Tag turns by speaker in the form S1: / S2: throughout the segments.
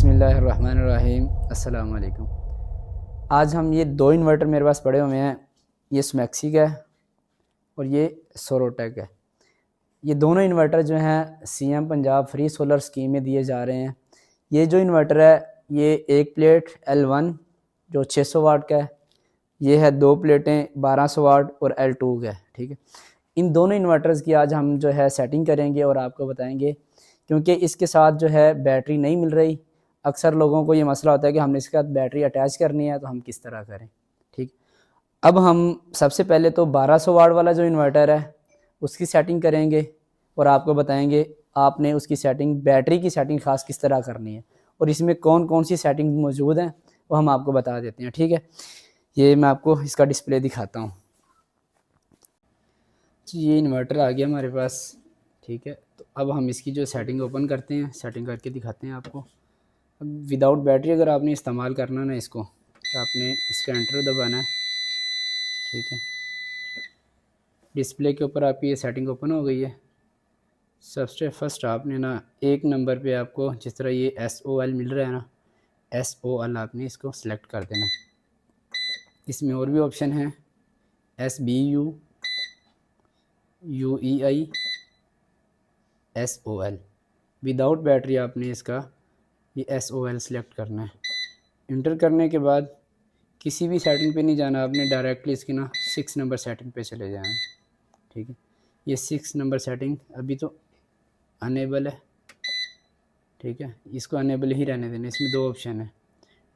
S1: बिस्मिल्लाहिर्रहमानिर्रहीम। अस्सलाम वालेकुम। आज हम ये दो इन्वर्टर मेरे पास पड़े हुए हैं। ये स्मैक्सी का है और ये सोरोटेक है। ये दोनों इन्वर्टर जो हैं CM Punjab free solar scheme में दिए जा रहे हैं। ये जो इन्वर्टर है ये एक प्लेट L1 जो 600 वाट का है, ये है दो प्लेटें 1200 वाट और L2 का है। ठीक है, इन दोनों इन्वर्टर्स की आज हम जो है सेटिंग करेंगे और आपको बताएंगे, क्योंकि इसके साथ जो है बैटरी नहीं मिल रही। अक्सर लोगों को ये मसला होता है कि हमने इसके साथ बैटरी अटैच करनी है तो हम किस तरह करें। ठीक, अब हम सबसे पहले तो 1200 वाट वाला जो इन्वर्टर है उसकी सेटिंग करेंगे और आपको बताएंगे आपने उसकी सेटिंग, बैटरी की सेटिंग ख़ास किस तरह करनी है और इसमें कौन कौन सी सेटिंग मौजूद हैं वो हम आपको बता देते हैं। ठीक है, ये मैं आपको इसका डिस्प्ले दिखाता हूँ। ये इन्वर्टर आ गया हमारे पास। ठीक है, तो अब हम इसकी जो सेटिंग ओपन करते हैं, सेटिंग करके दिखाते हैं आपको। अब विदाउट बैटरी अगर आपने इस्तेमाल करना ना इसको, तो आपने इसका एंटर दबाना है। ठीक है, डिस्प्ले के ऊपर आपकी ये सेटिंग ओपन हो गई है। सबसे फर्स्ट आपने ना एक नंबर पे आपको जिस तरह ये SOL मिल रहा है ना, SOL आपने इसको सिलेक्ट कर देना। इसमें और भी ऑप्शन हैं, SBU, UEI, SOL। Without battery आपने इसका ये SOL सिलेक्ट करना है। इंटर करने के बाद किसी भी सेटिंग पे नहीं जाना आपने, डायरेक्टली इसकी ना 6 नंबर सेटिंग पे चले जाना है। ठीक है, ये 6 नंबर सेटिंग अभी तो अनेबल है। ठीक है, इसको अनेबल ही रहने देना। इसमें दो ऑप्शन है,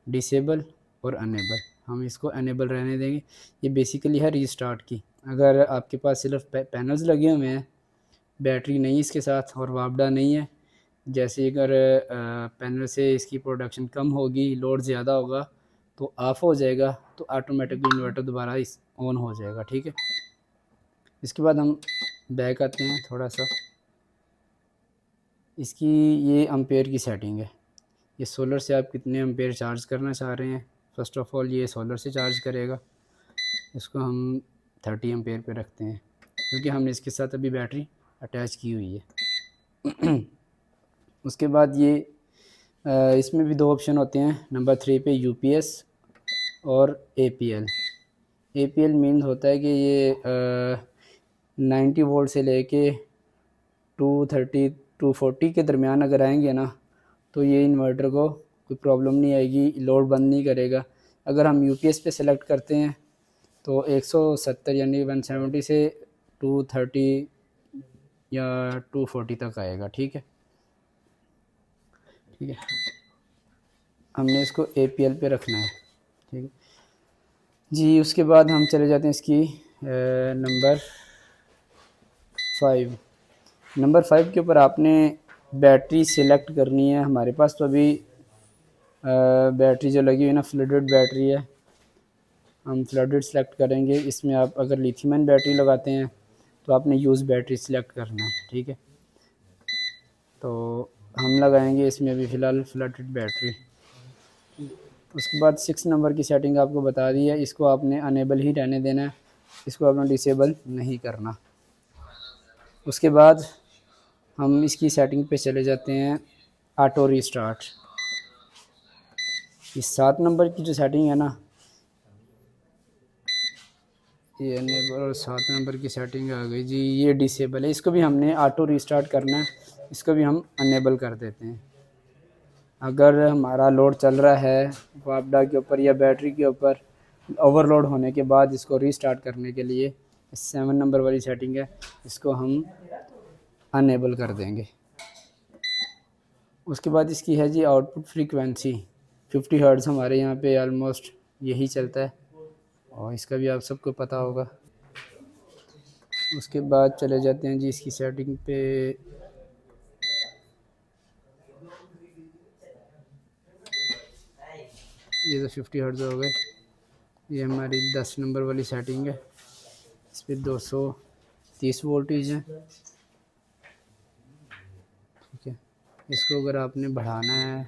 S1: डिसेबल और अनेबल। हम इसको अनेबल रहने देंगे। ये बेसिकली है रीस्टार्ट की। अगर आपके पास सिर्फ पैनल्स लगे हुए हैं, बैटरी नहीं इसके साथ और वापडा नहीं है, जैसे अगर पैनल से इसकी प्रोडक्शन कम होगी, लोड ज़्यादा होगा तो ऑफ़ हो जाएगा, तो ऑटोमेटिकली इन्वर्टर दोबारा इस ऑन हो जाएगा। ठीक है, इसके बाद हम बैक आते हैं थोड़ा सा। इसकी ये एम्पेयर की सेटिंग है। ये सोलर से आप कितने एम्पेयर चार्ज करना चाह रहे हैं। फ़र्स्ट ऑफ़ ऑल ये सोलर से चार्ज करेगा। इसको हम 30 एम्पेयर पे रखते हैं क्योंकि हमने इसके साथ अभी बैटरी अटैच की हुई है। उसके बाद ये इसमें भी दो ऑप्शन होते हैं। नंबर 3 पे UPS और APL। APL मीन होता है कि ये 90 वोल्ट से लेके 230 240 के दरमियान अगर आएंगे ना, तो ये इन्वर्टर को कोई प्रॉब्लम नहीं आएगी, लोड बंद नहीं करेगा। अगर हम UPS पे सेलेक्ट करते हैं तो 170 यानी 170 से 230 या 240 तक आएगा। ठीक है, ठीक है, हमने इसको APL पे रखना है। ठीक है जी, उसके बाद हम चले जाते हैं इसकी नंबर 5। नंबर 5 के ऊपर आपने बैटरी सिलेक्ट करनी है। हमारे पास तो अभी बैटरी जो लगी हुई है ना, फ्लडेड बैटरी है। हम फ्लडेड सेलेक्ट करेंगे। इसमें आप अगर लिथियम आयन बैटरी लगाते हैं तो आपने यूज़ बैटरी सिलेक्ट करना है। ठीक है, तो हम लगाएंगे इसमें अभी फ़िलहाल फ्लडेड बैटरी। उसके बाद 6 नंबर की सेटिंग आपको बता दी है, इसको आपने अनेबल ही रहने देना है, इसको आपने डिसेबल नहीं करना। उसके बाद हम इसकी सेटिंग पे चले जाते हैं, ऑटो रीस्टार्ट। इस 7 नंबर की जो सेटिंग है ना, ये अनेबल और 7 नंबर की सेटिंग आ गई जी, ये डिसेबल है। इसको भी हमने ऑटो रीस्टार्ट करना है, इसको भी हम अनेबल कर देते हैं। अगर हमारा लोड चल रहा है वापडा के ऊपर या बैटरी के ऊपर, ओवरलोड होने के बाद इसको रीस्टार्ट करने के लिए 7 नंबर वाली सेटिंग है, इसको हम अनेबल कर देंगे। उसके बाद इसकी है जी आउटपुट फ्रीक्वेंसी 50 हर्ट्ज़। हमारे यहाँ पे ऑलमोस्ट यही चलता है और इसका भी आप सबको पता होगा। उसके बाद चले जाते हैं जी इसकी सेटिंग पे। ये तो 50 हर्ट्ज़ हो गए। ये हमारी 10 नंबर वाली सेटिंग है, इस पर 230 वोल्टेज है। ठीक है, इसको अगर आपने बढ़ाना है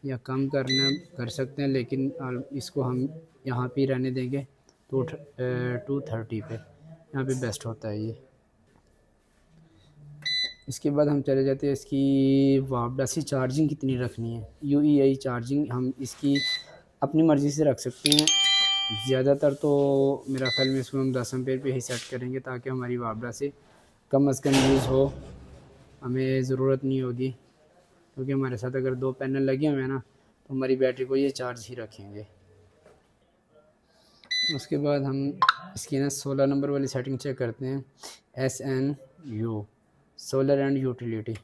S1: या कम करना कर सकते हैं, लेकिन इसको हम यहाँ पे रहने देंगे तो 230 पे, यहाँ पे बेस्ट होता है ये। इसके बाद हम चले जाते हैं इसकी वापडा सी चार्जिंग कितनी रखनी है। UEI चार्जिंग हम इसकी अपनी मर्ज़ी से रख सकते हैं। ज़्यादातर तो मेरा ख्याल में इसको हम 10 एम्पेयर पे ही सेट करेंगे ताकि हमारी वापडा से कम अज़ कम यूज़ हो, हमें ज़रूरत नहीं होगी। क्योंकि हमारे साथ अगर 2 पैनल लगे हुए हैं ना तो हमारी बैटरी को ये चार्ज ही रखेंगे। उसके बाद हम इसकी ना 16 नंबर वाली सेटिंग चेक करते हैं, SNU सोलर एंड यूटिलिटी।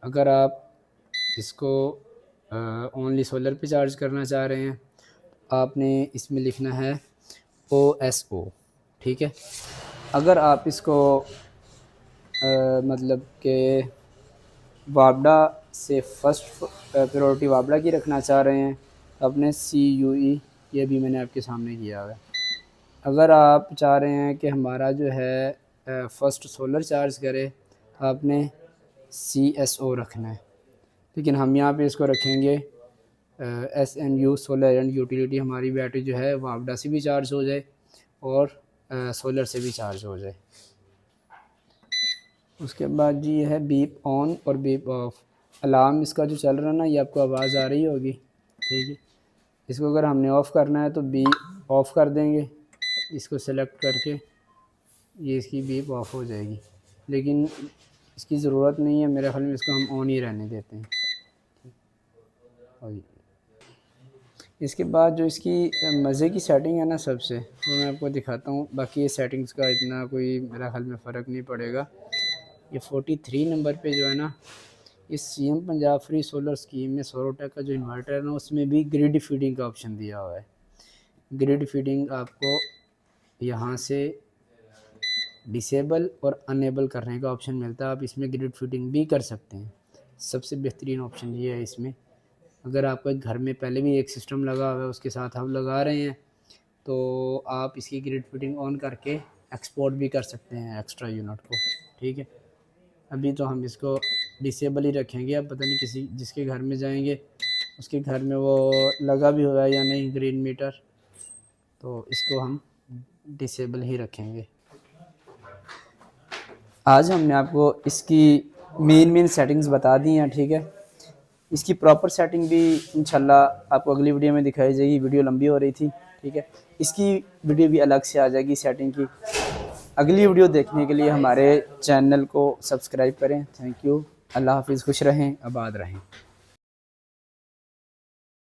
S1: अगर आप इसको ओनली सोलर पे चार्ज करना चाह रहे हैं आपने इसमें लिखना है OSO, ठीक है। अगर आप इसको मतलब के वापडा से फर्स्ट प्रायोरिटी वापडा की रखना चाह रहे हैं तो अपने CUE, ये भी मैंने आपके सामने किया हुआ है। अगर आप चाह रहे हैं कि हमारा जो है फर्स्ट सोलर चार्ज करे तो आपने CSO रखना है, लेकिन हम यहाँ पे इसको रखेंगे SNU सोलर एंड यूटिलिटी। हमारी बैटरी जो है वापडा से भी चार्ज हो जाए और सोलर से भी चार्ज हो जाए। उसके बाद जी है बीप ऑन और बीप ऑफ। अलार्म इसका जो चल रहा है ना, ये आपको आवाज़ आ रही होगी, ठीक है। इसको अगर हमने ऑफ़ करना है तो बीप ऑफ़ कर देंगे, इसको सेलेक्ट करके ये इसकी बीप ऑफ़ हो जाएगी, लेकिन इसकी ज़रूरत नहीं है मेरे ख्याल में, इसको हम ऑन ही रहने देते हैं। और इसके बाद जो इसकी मज़े की सेटिंग है ना सबसे, वो मैं आपको दिखाता हूँ। बाकी ये सेटिंग्स का इतना कोई मेरा ख्याल में फ़र्क नहीं पड़ेगा। ये 43 नंबर पे जो है ना, इस CM Punjab free solar scheme में सोरोटेक का जो इन्वर्टर है ना, उसमें भी ग्रिड फीडिंग का ऑप्शन दिया हुआ है। ग्रिड फीडिंग आपको यहाँ से डिसेबल और अनेबल करने का ऑप्शन मिलता है। आप इसमें ग्रिड फीडिंग भी कर सकते हैं। सबसे बेहतरीन ऑप्शन ये है इसमें। अगर आपका घर में पहले भी एक सिस्टम लगा हुआ है, उसके साथ आप लगा रहे हैं, तो आप इसकी ग्रिड फीडिंग ऑन करके एक्सपोर्ट भी कर सकते हैं एक्स्ट्रा यूनिट को, ठीक है। अभी तो हम इसको डिसेबल ही रखेंगे। अब पता नहीं किसी जिसके घर में जाएंगे उसके घर में वो लगा भी हुआ है या नहीं ग्रीन मीटर, तो इसको हम डिसेबल ही रखेंगे। आज हमने आपको इसकी मेन सेटिंग्स बता दी हैं, ठीक है। इसकी प्रॉपर सेटिंग भी इंशाल्लाह आपको अगली वीडियो में दिखाई जाएगी। वीडियो लंबी हो रही थी, ठीक है। इसकी वीडियो भी अलग से आ जाएगी सेटिंग की। अगली वीडियो देखने के लिए हमारे चैनल को सब्सक्राइब करें। Thank you. अल्लाह हाफिज़। खुश रहें, आबाद रहें।